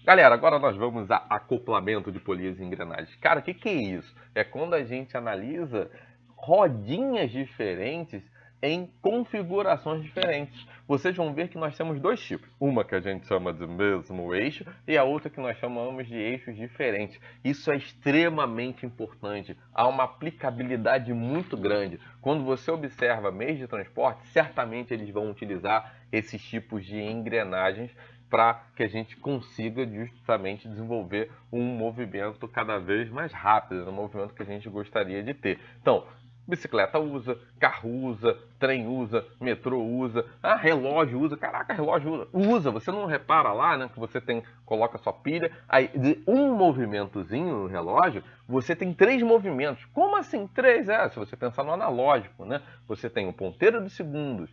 Galera, agora nós vamos a acoplamento de polias e engrenagens. Cara, o que é isso? É quando a gente analisa rodinhas diferentes em configurações diferentes. Vocês vão ver que nós temos dois tipos. Uma que a gente chama de mesmo eixo e a outra que nós chamamos de eixos diferentes. Isso é extremamente importante. Há uma aplicabilidade muito grande. Quando você observa meios de transporte, certamente eles vão utilizar esses tipos de engrenagens para que a gente consiga justamente desenvolver um movimento cada vez mais rápido, um movimento que a gente gostaria de ter. Então, bicicleta usa, carro usa, trem usa, metrô usa, relógio usa, caraca, relógio usa, você não repara lá, né, que você tem, coloca sua pilha, aí de um movimentozinho no relógio, você tem 3 movimentos. Como assim 3? Se você pensar no analógico, né, você tem o ponteiro de segundos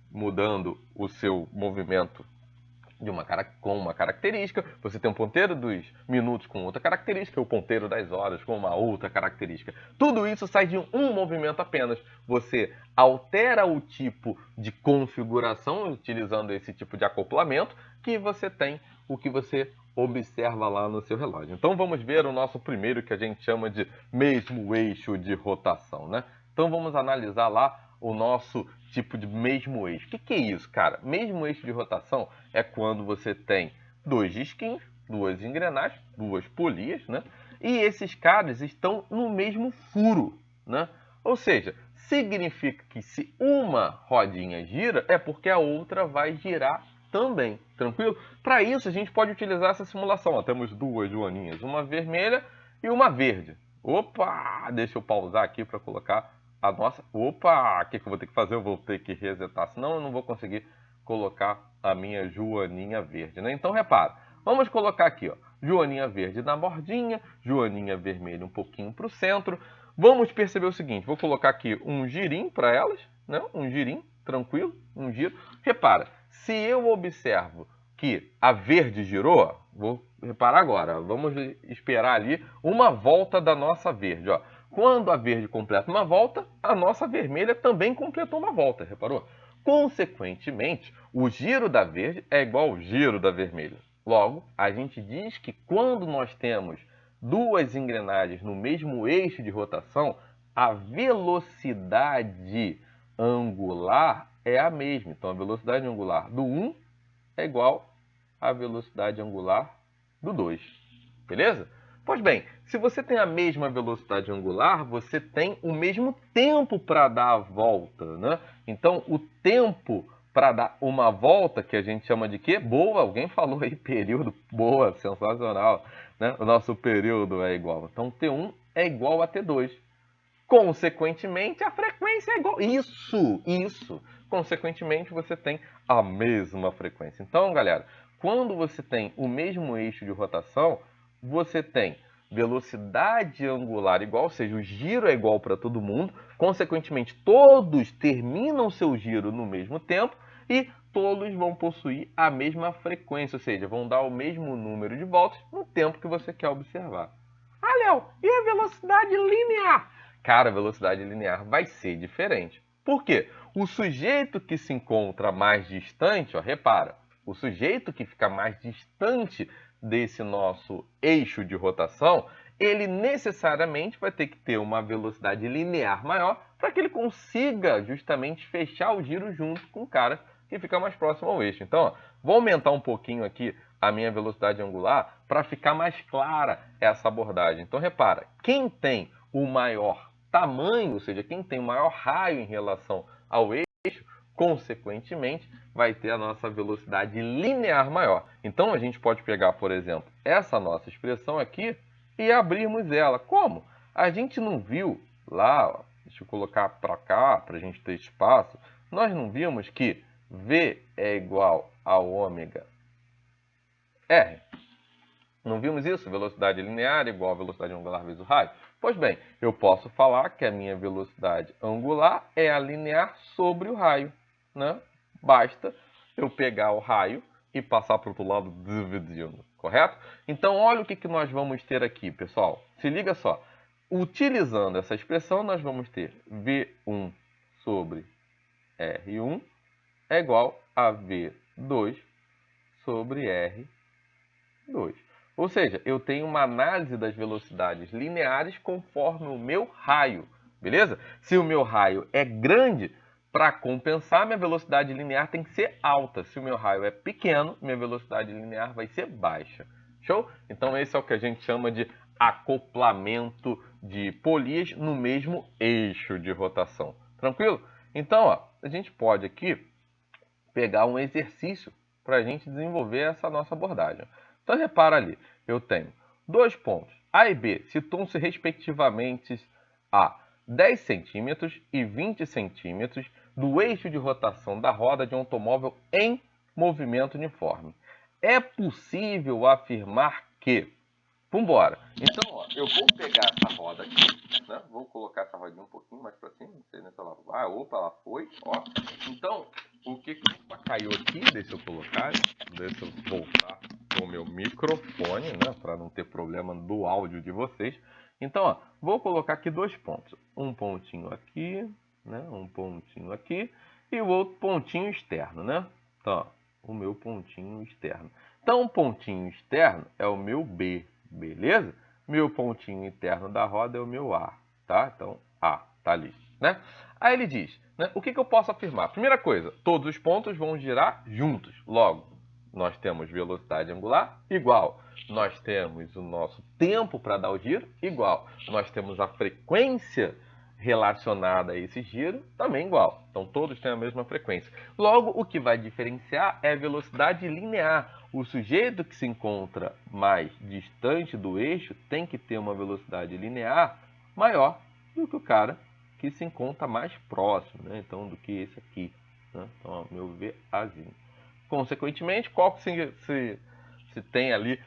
mudando o seu movimento com uma característica, você tem um ponteiro dos minutos com outra característica, o ponteiro das horas com uma outra característica. Tudo isso sai de um movimento apenas. Você altera o tipo de configuração utilizando esse tipo de acoplamento que você tem o que você observa lá no seu relógio. Então vamos ver o nosso primeiro que a gente chama de mesmo eixo de rotação, né? Então vamos analisar lá o nosso tipo de mesmo eixo. O que é isso, cara? Mesmo eixo de rotação é quando você tem 2 disquinhos, 2 engrenagens, 2 polias, né? E esses caras estão no mesmo furo, né? Ou seja, significa que se uma rodinha gira, é porque a outra vai girar também, tranquilo? Para isso, a gente pode utilizar essa simulação. Ó, temos 2 joaninhas, uma vermelha e uma verde. Opa! Deixa eu pausar aqui para colocar a nossa... Opa! O que eu vou ter que fazer? Eu vou ter que resetar, senão eu não vou conseguir colocar a minha joaninha verde, né? Então, repara, vamos colocar aqui, ó, joaninha verde na bordinha, joaninha vermelha um pouquinho para o centro. Vamos perceber o seguinte, vou colocar aqui um girinho para elas, né? Um girinho, tranquilo, um giro. Repara, se eu observo que a verde girou, vou reparar agora, vamos esperar ali uma volta da nossa verde, ó. Quando a verde completa uma volta, a nossa vermelha também completou uma volta, reparou? Consequentemente, o giro da verde é igual ao giro da vermelha. Logo, a gente diz que quando nós temos duas engrenagens no mesmo eixo de rotação, a velocidade angular é a mesma. Então, a velocidade angular do 1 é igual à velocidade angular do 2. Beleza? Pois bem, se você tem a mesma velocidade angular, você tem o mesmo tempo para dar a volta, né? Então, o tempo para dar uma volta, que a gente chama de quê? Boa, alguém falou aí, período, boa, sensacional, né? O nosso período é igual. Então, T1 é igual a T2. Consequentemente, a frequência é igual. Isso. Consequentemente, você tem a mesma frequência. Então, galera, quando você tem o mesmo eixo de rotação, você tem velocidade angular igual, ou seja, o giro é igual para todo mundo. Consequentemente, todos terminam seu giro no mesmo tempo e todos vão possuir a mesma frequência, ou seja, vão dar o mesmo número de voltas no tempo que você quer observar. Léo, e a velocidade linear? Cara, a velocidade linear vai ser diferente. Por quê? O sujeito que se encontra mais distante, ó, repara, o sujeito que fica mais distante desse nosso eixo de rotação, ele necessariamente vai ter que ter uma velocidade linear maior para que ele consiga justamente fechar o giro junto com o cara que fica mais próximo ao eixo. Então, ó, vou aumentar um pouquinho aqui a minha velocidade angular para ficar mais clara essa abordagem. Então, repara, quem tem o maior tamanho, ou seja, quem tem o maior raio em relação ao eixo, consequentemente, vai ter a nossa velocidade linear maior. Então, a gente pode pegar, por exemplo, essa nossa expressão aqui e abrirmos ela. Como? A gente não viu lá, ó, deixa eu colocar para cá, para a gente ter espaço, nós não vimos que V é igual a ômega R. Não vimos isso? Velocidade linear igual a velocidade angular vezes o raio? Pois bem, eu posso falar que a minha velocidade angular é a linear sobre o raio, né? Basta eu pegar o raio e passar para o outro lado dividindo, correto? Então, olha o que nós vamos ter aqui, pessoal. Se liga só. Utilizando essa expressão, nós vamos ter V1 sobre R1 é igual a V2 sobre R2. 2. Ou seja, eu tenho uma análise das velocidades lineares conforme o meu raio, beleza? Se o meu raio é grande, para compensar, minha velocidade linear tem que ser alta. Se o meu raio é pequeno, minha velocidade linear vai ser baixa. Show? Então esse é o que a gente chama de acoplamento de polias no mesmo eixo de rotação. Tranquilo? Então, ó, a gente pode aqui pegar um exercício para a gente desenvolver essa nossa abordagem. Então, repara ali, eu tenho 2 pontos, A e B, situam-se respectivamente a 10 centímetros e 20 centímetros do eixo de rotação da roda de um automóvel em movimento uniforme. É possível afirmar que... Vambora. Então, ó, eu vou pegar essa roda aqui, né? Vou colocar essa rodinha um pouquinho mais para cima, não sei se ela vai. Opa, ela foi, ó. Então, o que caiu aqui, deixa eu colocar, deixa eu voltar com o meu microfone, né, para não ter problema do áudio de vocês. Então, ó, vou colocar aqui 2 pontos, um pontinho aqui, né, um pontinho aqui e o outro pontinho externo, né? Então, ó, o meu pontinho externo. Então, o pontinho externo é o meu B, beleza? Meu pontinho interno da roda é o meu A, tá? Então, A, tá ali, né? Aí ele diz, né, o que eu posso afirmar? Primeira coisa, todos os pontos vão girar juntos. Logo, nós temos velocidade angular igual. Nós temos o nosso tempo para dar o giro igual. Nós temos a frequência relacionada a esse giro também igual. Então, todos têm a mesma frequência. Logo, o que vai diferenciar é a velocidade linear. O sujeito que se encontra mais distante do eixo tem que ter uma velocidade linear maior do que o cara que se encontra mais próximo, né? Então, do que esse aqui, né? Então, ó, meu VAzinho. Consequentemente, qual que se tem ali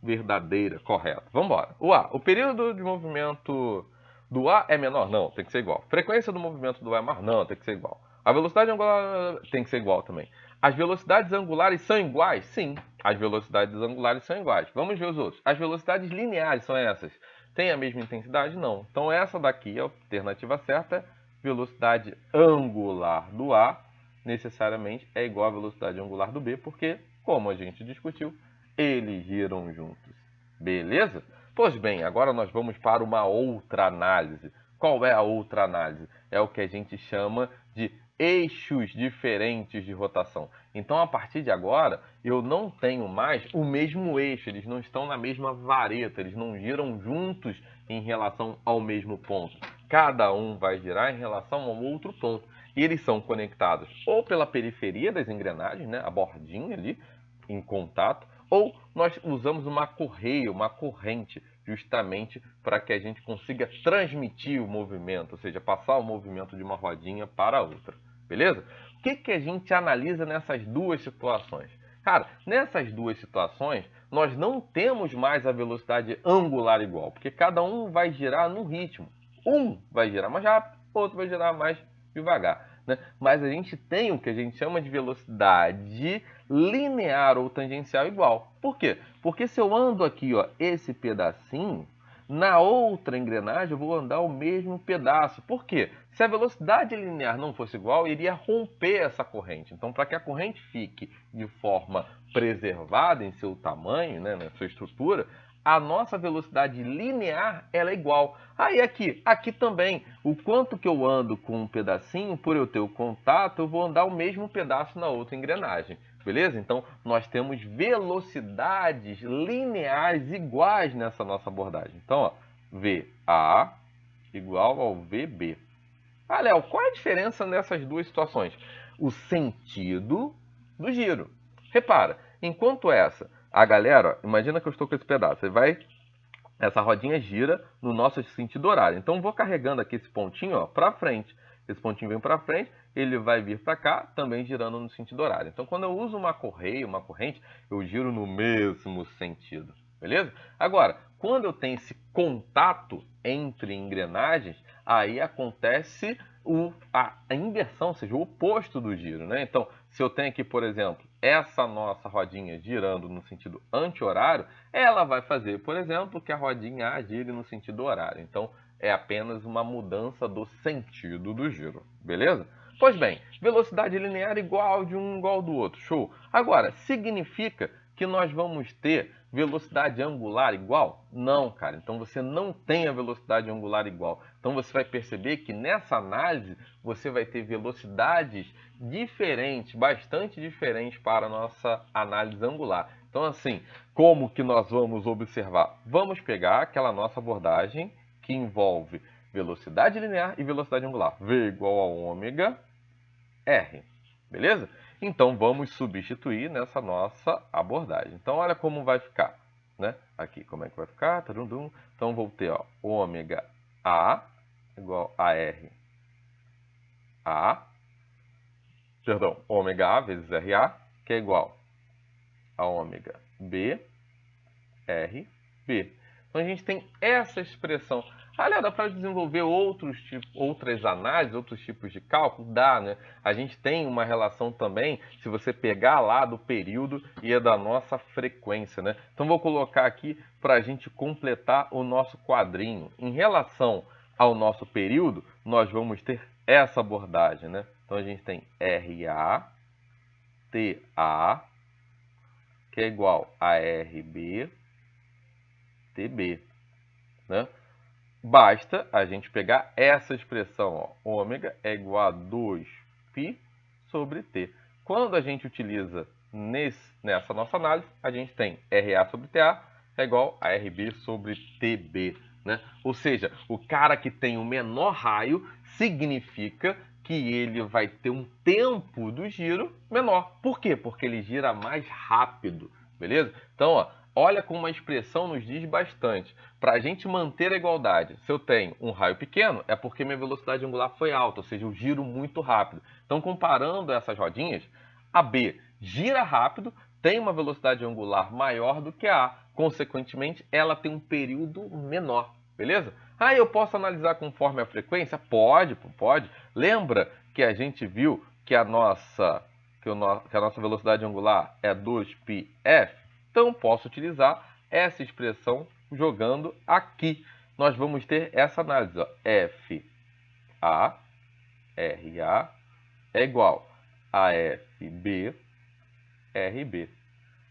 verdadeira, correta? Vamos embora. O A, o período de movimento do A é menor? Não, tem que ser igual. Frequência do movimento do A é maior? Não, tem que ser igual. A velocidade angular tem que ser igual também. As velocidades angulares são iguais? Sim, as velocidades angulares são iguais. Vamos ver os outros. As velocidades lineares são essas? Tem a mesma intensidade? Não. Então essa daqui é a alternativa certa. Velocidade angular do A necessariamente é igual à velocidade angular do B, porque, como a gente discutiu, eles giram juntos. Beleza? Pois bem, agora nós vamos para uma outra análise. Qual é a outra análise? É o que a gente chama de eixos diferentes de rotação. Então, a partir de agora, eu não tenho mais o mesmo eixo, eles não estão na mesma vareta, eles não giram juntos em relação ao mesmo ponto. Cada um vai girar em relação ao outro ponto. E eles são conectados ou pela periferia das engrenagens, né, a bordinha ali, em contato, ou nós usamos uma correia, uma corrente, justamente para que a gente consiga transmitir o movimento, ou seja, passar o movimento de uma rodinha para a outra. Beleza? O que a gente analisa nessas duas situações? Cara, nessas duas situações, nós não temos mais a velocidade angular igual, porque cada um vai girar num ritmo. Um vai girar mais rápido, outro vai girar mais devagar, né? Mas a gente tem o que a gente chama de velocidade linear ou tangencial igual. Por quê? Porque se eu ando aqui, ó, esse pedacinho, na outra engrenagem eu vou andar o mesmo pedaço. Por quê? Se a velocidade linear não fosse igual, iria romper essa corrente. Então, para que a corrente fique de forma preservada em seu tamanho, né, na sua estrutura, a nossa velocidade linear ela é igual. Aí aqui também, o quanto que eu ando com um pedacinho, por eu ter o contato, eu vou andar o mesmo pedaço na outra engrenagem. Beleza? Então, nós temos velocidades lineares iguais nessa nossa abordagem. Então, ó, VA igual ao VB. Ah, Léo, qual é a diferença nessas duas situações? O sentido do giro. Repara, enquanto a galera, ó, imagina que eu estou com esse pedaço, essa rodinha gira no nosso sentido horário. Então, vou carregando aqui esse pontinho para frente. Esse pontinho vem para frente, ele vai vir para cá, também girando no sentido horário. Então, quando eu uso uma correia, uma corrente, eu giro no mesmo sentido. Beleza? Agora, quando eu tenho esse contato entre engrenagens, aí acontece a inversão, ou seja, o oposto do giro, né? Então, se eu tenho aqui, por exemplo, essa nossa rodinha girando no sentido anti-horário, ela vai fazer, por exemplo, que a rodinha A gire no sentido horário. Então, é apenas uma mudança do sentido do giro, beleza? Pois bem, velocidade linear igual de um igual do outro, show? Agora, significa que nós vamos ter velocidade angular igual? Não, cara. Então você não tem a velocidade angular igual. Então você vai perceber que nessa análise você vai ter velocidades diferentes, bastante diferentes para a nossa análise angular. Então assim, como que nós vamos observar? Vamos pegar aquela nossa abordagem que envolve velocidade linear e velocidade angular. V igual a ômega R. Beleza? Então vamos substituir nessa nossa abordagem. Então olha como vai ficar, né? Aqui, como é que vai ficar? Então vou ter, ó, ômega A igual a R A, perdão, ômega A vezes RA, que é igual a ômega B R B. Então a gente tem essa expressão. Aliás, dá para desenvolver outras análises, outros tipos de cálculo? Dá, né? A gente tem uma relação também, se você pegar lá do período e é da nossa frequência, né? Então vou colocar aqui para a gente completar o nosso quadrinho. Em relação ao nosso período, nós vamos ter essa abordagem, né? Então a gente tem RA, TA, que é igual a RB, TB, né? Basta a gente pegar essa expressão, ó, ômega é igual a 2π sobre t. Quando a gente utiliza nessa nossa análise, a gente tem RA sobre TA é igual a RB sobre TB, né? Ou seja, o cara que tem o menor raio significa que ele vai ter um tempo do giro menor. Por quê? Porque ele gira mais rápido, beleza? Então, ó, olha como uma expressão nos diz bastante. Para a gente manter a igualdade, se eu tenho um raio pequeno, é porque minha velocidade angular foi alta, ou seja, eu giro muito rápido. Então, comparando essas rodinhas, a B gira rápido, tem uma velocidade angular maior do que a A. Consequentemente, ela tem um período menor, beleza? Ah, eu posso analisar conforme a frequência? Pode, pode. Lembra que a gente viu que a nossa velocidade angular é 2πf? Então, posso utilizar essa expressão jogando aqui. Nós vamos ter essa análise, ó. FA, RA é igual a FB, RB.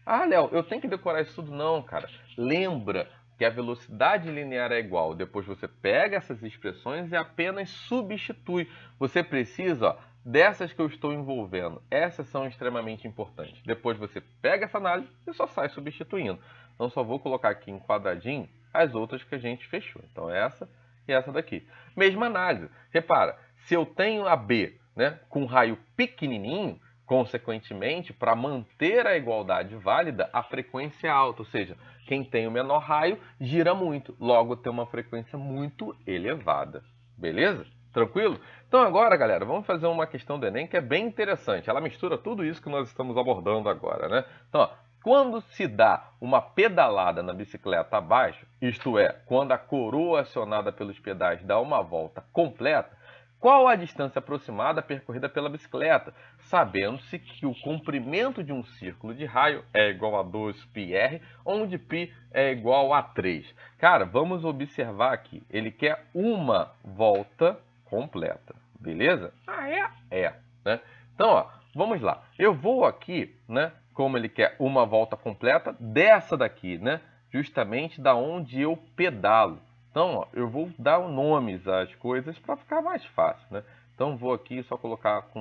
Ah, Léo, eu tenho que decorar isso tudo? Não, cara. Lembra que a velocidade linear é igual. Depois você pega essas expressões e apenas substitui. Você precisa, ó, dessas que eu estou envolvendo. Essas são extremamente importantes. Depois você pega essa análise e só sai substituindo. Então só vou colocar aqui em quadradinho as outras que a gente fechou. Então essa e essa daqui. Mesma análise. Repara, se eu tenho a B, né, com um raio pequenininho, consequentemente, para manter a igualdade válida, a frequência é alta, ou seja, quem tem o menor raio gira muito, logo tem uma frequência muito elevada. Beleza? Tranquilo? Então agora, galera, vamos fazer uma questão do Enem que é bem interessante. Ela mistura tudo isso que nós estamos abordando agora, né? Então, ó, quando se dá uma pedalada na bicicleta abaixo, isto é, quando a coroa acionada pelos pedais dá uma volta completa, qual a distância aproximada percorrida pela bicicleta? Sabendo-se que o comprimento de um círculo de raio é igual a 2πr, onde π é igual a 3. Cara, vamos observar aqui. Ele quer uma volta completa, beleza? Ah, é? É, né? Então, ó, vamos lá. Eu vou aqui, né, como ele quer uma volta completa, dessa daqui, né? Justamente da onde eu pedalo. Então, ó, eu vou dar nomes às coisas para ficar mais fácil, né? Então, vou aqui só colocar com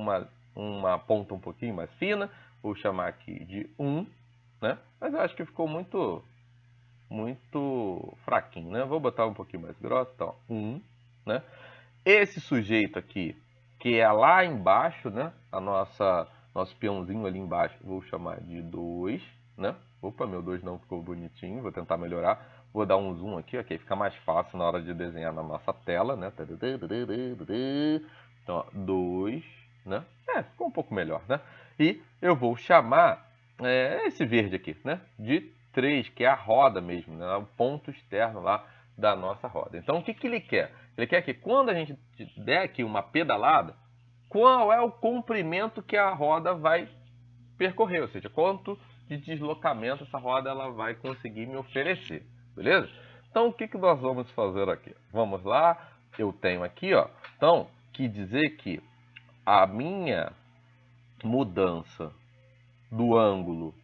uma ponta um pouquinho mais fina. Vou chamar aqui de 1, né? Mas eu acho que ficou muito fraquinho, né? Vou botar um pouquinho mais grosso. Então, 1, né? Esse sujeito aqui, que é lá embaixo, né? Nosso peãozinho ali embaixo, vou chamar de 2, né? Opa, meu 2 não ficou bonitinho, vou tentar melhorar. Vou dar um zoom aqui, ok? Fica mais fácil na hora de desenhar na nossa tela, né? Então, ó, 2, né? Ficou um pouco melhor, né? E eu vou chamar esse verde aqui, né? De 3, que é a roda mesmo, né? O ponto externo lá da nossa roda. Então, o que que ele quer? Ele quer que quando a gente der aqui uma pedalada, qual é o comprimento que a roda vai percorrer? Ou seja, quanto de deslocamento essa roda ela vai conseguir me oferecer. Beleza? Então, o que que nós vamos fazer aqui? Vamos lá. Eu tenho aqui, ó. Então, que dizer que a minha mudança do ângulo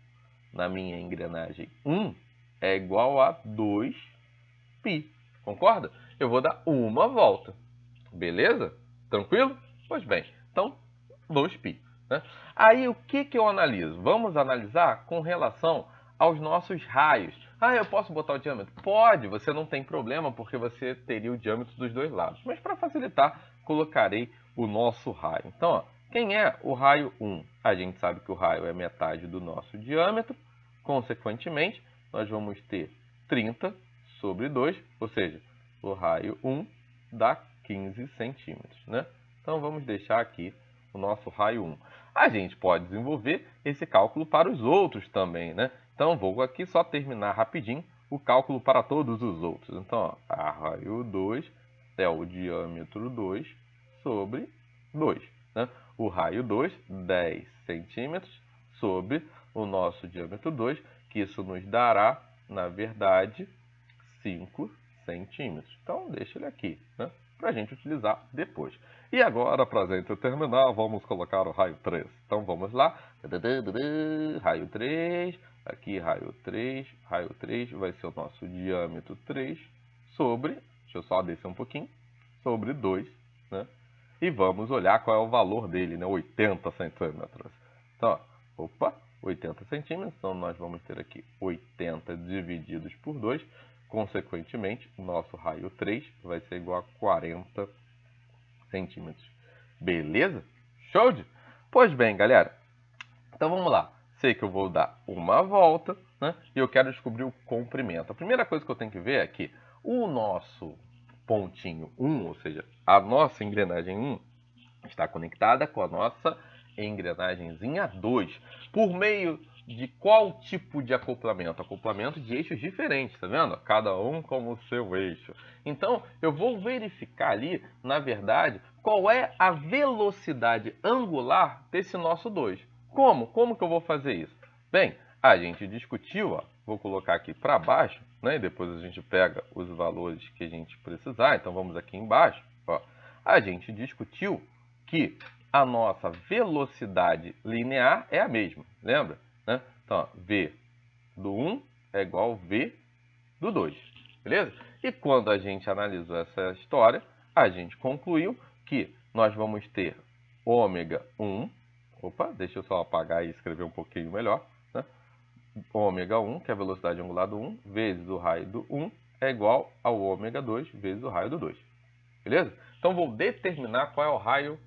na minha engrenagem 1 é igual a 2π. Concorda? Eu vou dar uma volta. Beleza? Tranquilo? Pois bem, então 2π. Né? Aí o que eu analiso? Vamos analisar com relação aos nossos raios. Ah, eu posso botar o diâmetro? Pode, você não tem problema, porque você teria o diâmetro dos dois lados. Mas para facilitar, colocarei o nosso raio. Então, ó, quem é o raio 1? A gente sabe que o raio é metade do nosso diâmetro. Consequentemente, nós vamos ter 30 sobre 2, ou seja, o raio 1 dá 15 centímetros. Né? Então, vamos deixar aqui o nosso raio 1. A gente pode desenvolver esse cálculo para os outros também, né? Então, vou aqui só terminar rapidinho o cálculo para todos os outros. Então, ó, a raio 2 é o diâmetro 2 sobre 2. Né? O raio 2, 10 centímetros sobre o nosso diâmetro 2, que isso nos dará, na verdade, 5 centímetros. Então, deixa ele aqui, né? Para a gente utilizar depois. E agora, para a gente terminar, vamos colocar o raio 3. Então, vamos lá. Raio 3, aqui raio 3 vai ser o nosso diâmetro 3 sobre, deixa eu só descer um pouquinho, sobre 2, né? E vamos olhar qual é o valor dele, né? 80 centímetros. Então, ó, opa, 80 centímetros, então nós vamos ter aqui 80 divididos por 2, consequentemente, o nosso raio 3 vai ser igual a 40 centímetros. Beleza? Show de? Pois bem, galera, então vamos lá. Sei que eu vou dar uma volta, né? E eu quero descobrir o comprimento. A primeira coisa que eu tenho que ver é que o nosso pontinho 1, ou seja, a nossa engrenagem 1, está conectada com a nossa engrenagemzinha 2. Por meio de qual tipo de acoplamento? Acoplamento de eixos diferentes, tá vendo? Cada um com o seu eixo. Então, eu vou verificar ali, na verdade, qual é a velocidade angular desse nosso 2. Como? Como que eu vou fazer isso? Bem, a gente discutiu, ó, vou colocar aqui para baixo, né? E depois a gente pega os valores que a gente precisar. Então, vamos aqui embaixo. Ó. A gente discutiu que a nossa velocidade linear é a mesma, lembra? Né? Então, ó, V do 1 é igual a V do 2, beleza? E quando a gente analisou essa história, a gente concluiu que nós vamos ter ômega 1, opa, deixa eu só apagar e escrever um pouquinho melhor, né? Ômega 1, que é a velocidade angular do 1, vezes o raio do 1, é igual ao ômega 2 vezes o raio do 2, beleza? Então, vou determinar qual é o raio,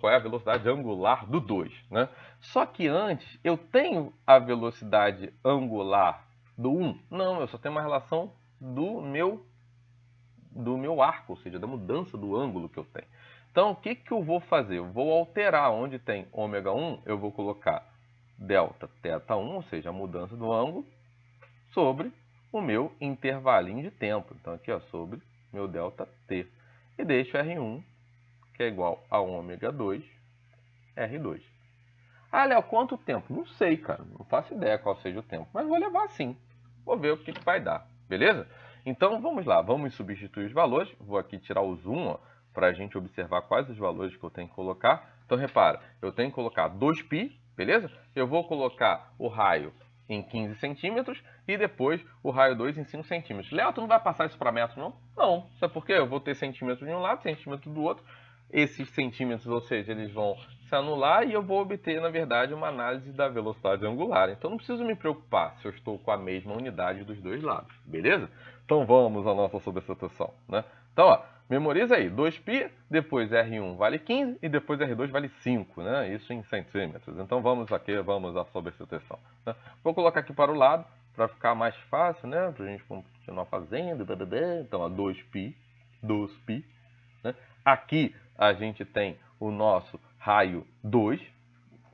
qual é a velocidade angular do 2, né? Só que antes, eu tenho a velocidade angular do 1? Não, eu só tenho uma relação do meu arco, ou seja, da mudança do ângulo que eu tenho. Então, o que eu vou fazer? Eu vou alterar onde tem ômega 1, eu vou colocar delta θ1, ou seja, a mudança do ângulo, sobre o meu intervalinho de tempo. Então, aqui, ó, sobre meu delta t. E deixo R1, que é igual a ômega 2, R2. Ah, Léo, quanto tempo? Não sei, cara. Não faço ideia qual seja o tempo. Mas vou levar assim. Vou ver o que vai dar. Beleza? Então, vamos lá. Vamos substituir os valores. Vou aqui tirar o zoom para a gente observar quais os valores que eu tenho que colocar. Então, repara. Eu tenho que colocar 2π, beleza? Eu vou colocar o raio em 15 centímetros e depois o raio 2 em 5 centímetros. Léo, tu não vai passar isso para metro, não? Não. Sabe por quê? Eu vou ter centímetros de um lado, centímetro do outro. Esses centímetros, ou seja, eles vão se anular e eu vou obter, na verdade, uma análise da velocidade angular. Então, não preciso me preocupar se eu estou com a mesma unidade dos dois lados, beleza? Então, vamos à nossa substituição, né? Então, ó, memoriza aí, 2π, depois R1 vale 15 e depois R2 vale 5, né? Isso em centímetros. Então, vamos aqui, vamos à substituição, né? Vou colocar aqui para o lado, para ficar mais fácil, né? Para a gente continuar fazendo. Então, ó, 2π, né? Aqui a gente tem o nosso raio 2,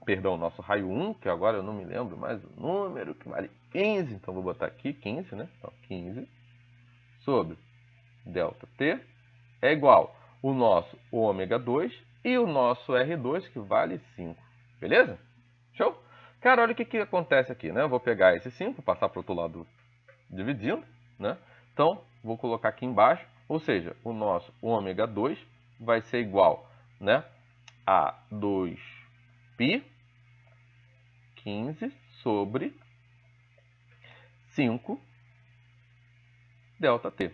perdão, nosso raio 1, que agora eu não me lembro mais o número, que vale 15. Então, vou botar aqui 15, né? Então, 15 sobre delta t é igual o nosso ômega 2 e o nosso R2, que vale 5. Beleza? Show? Cara, olha o que acontece aqui, né? Eu vou pegar esse 5, passar para o outro lado dividindo, né? Então, vou colocar aqui embaixo, ou seja, o nosso ômega 2 vai ser igual, né, a 2π 15 sobre 5 ΔT.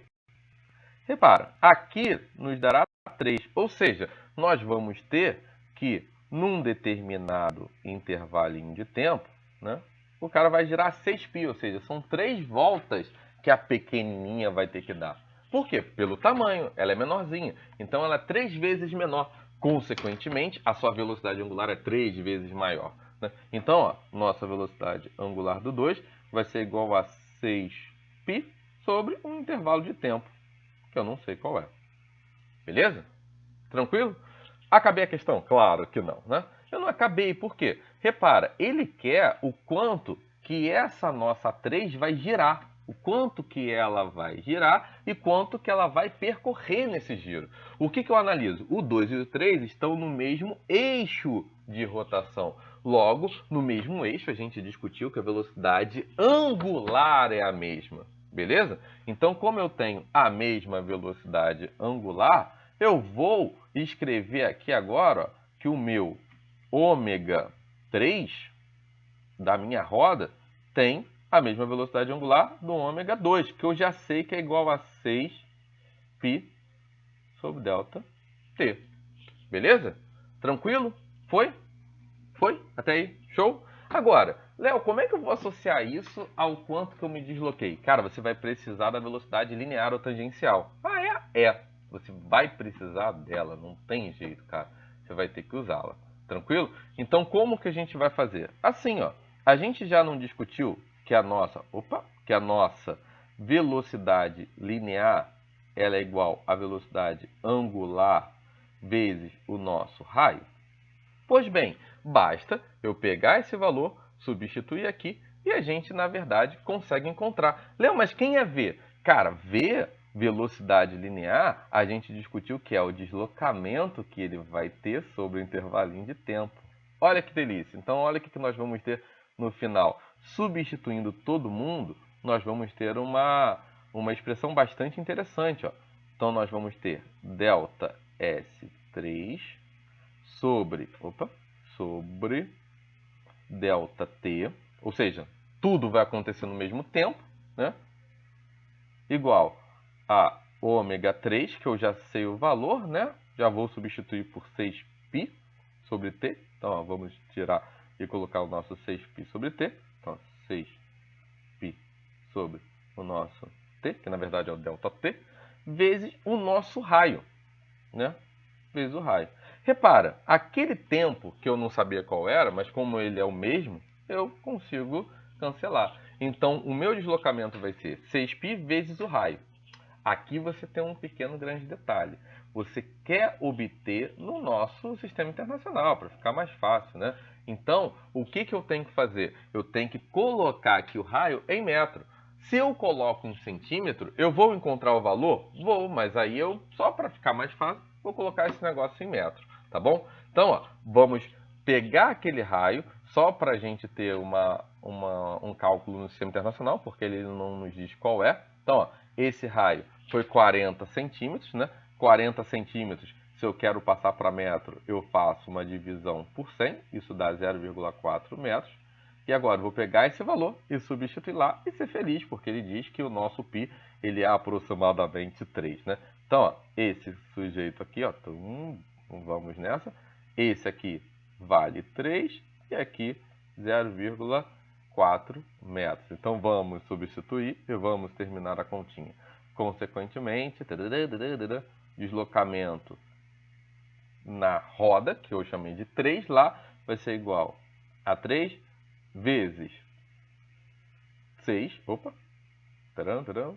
Repara, aqui nos dará 3, ou seja, nós vamos ter que, num determinado intervalinho de tempo, né, o cara vai girar 6π, ou seja, são 3 voltas que a pequenininha vai ter que dar. Por quê? Pelo tamanho, ela é menorzinha, então ela é 3 vezes menor. Consequentemente, a sua velocidade angular é 3 vezes maior, né? Então, ó, nossa velocidade angular do 2 vai ser igual a 6π sobre um intervalo de tempo, que eu não sei qual é. Beleza? Tranquilo? Acabei a questão? Claro que não, né? Eu não acabei, por quê? Repara, ele quer o quanto que essa nossa 3 vai girar. O quanto que ela vai girar e quanto que ela vai percorrer nesse giro. O que eu analiso? O 2 e o 3 estão no mesmo eixo de rotação. Logo, no mesmo eixo, a gente discutiu que a velocidade angular é a mesma. Beleza? Então, como eu tenho a mesma velocidade angular, eu vou escrever aqui agora ó, que o meu ômega 3 da minha roda tem a mesma velocidade angular do ômega 2, que eu já sei que é igual a 6π sobre ΔT. Beleza? Tranquilo? Foi? Foi? Até aí? Show? Agora, Léo, como é que eu vou associar isso ao quanto que eu me desloquei? Cara, você vai precisar da velocidade linear ou tangencial. Ah, é? É. Você vai precisar dela, não tem jeito, cara. Você vai ter que usá-la. Tranquilo? Então, como que a gente vai fazer? Assim, ó. A gente já não discutiu que a nossa velocidade linear ela é igual à velocidade angular vezes o nosso raio? Pois bem, basta eu pegar esse valor, substituir aqui e a gente, na verdade, consegue encontrar. Léo, mas quem é V? Cara, V, velocidade linear, a gente discutiu que é o deslocamento que ele vai ter sobre o intervalinho de tempo. Olha que delícia. Então, olha o que nós vamos ter no final. Substituindo todo mundo, nós vamos ter uma expressão bastante interessante. Ó. Então, nós vamos ter ΔS3 sobre ΔT, ou seja, tudo vai acontecer no mesmo tempo, né? Igual a ômega 3, que eu já sei o valor, né? Já vou substituir por 6π sobre T. Então, ó, vamos tirar e colocar o nosso 6π sobre T. Então, 6π sobre o nosso T, que na verdade é o ΔT, vezes o nosso raio, né? Vezes o raio. Repara, aquele tempo que eu não sabia qual era, mas como ele é o mesmo, eu consigo cancelar. Então, o meu deslocamento vai ser 6π vezes o raio. Aqui você tem um pequeno grande detalhe. Você quer obter no nosso sistema internacional, para ficar mais fácil, né? Então, o que eu tenho que fazer? Eu tenho que colocar aqui o raio em metro. Se eu coloco em centímetro, eu vou encontrar o valor? Vou, mas aí eu, só para ficar mais fácil, vou colocar esse negócio em metro, tá bom? Então, ó, vamos pegar aquele raio, só para a gente ter um cálculo no sistema internacional, porque ele não nos diz qual é. Então, ó, esse raio foi 40 centímetros, né? 40 centímetros, se eu quero passar para metro, eu faço uma divisão por 100, isso dá 0,4 metros. E agora eu vou pegar esse valor e substituir lá e ser feliz, porque ele diz que o nosso π ele é aproximadamente 3, né? Então, ó, esse sujeito aqui, ó, vamos nessa. Esse aqui vale 3 e aqui 0,4 metros. Então, vamos substituir e vamos terminar a continha. Consequentemente, deslocamento na roda, que eu chamei de 3 lá, vai ser igual a 3 vezes 6. Opa! Deixa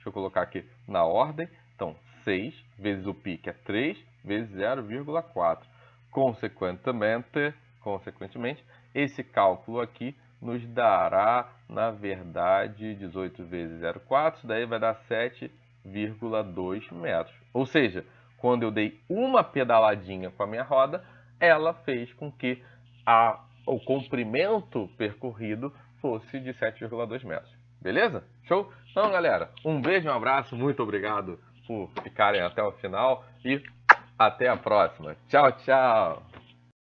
eu colocar aqui na ordem. Então, 6 vezes o π, que é 3, vezes 0,4. Consequentemente, esse cálculo aqui nos dará, na verdade, 18 vezes 0,4, isso daí vai dar 7,2 metros. Ou seja, quando eu dei uma pedaladinha com a minha roda, ela fez com que o comprimento percorrido fosse de 7,2 metros. Beleza? Show? Então, galera, um beijo, um abraço, muito obrigado por ficarem até o final e até a próxima. Tchau, tchau!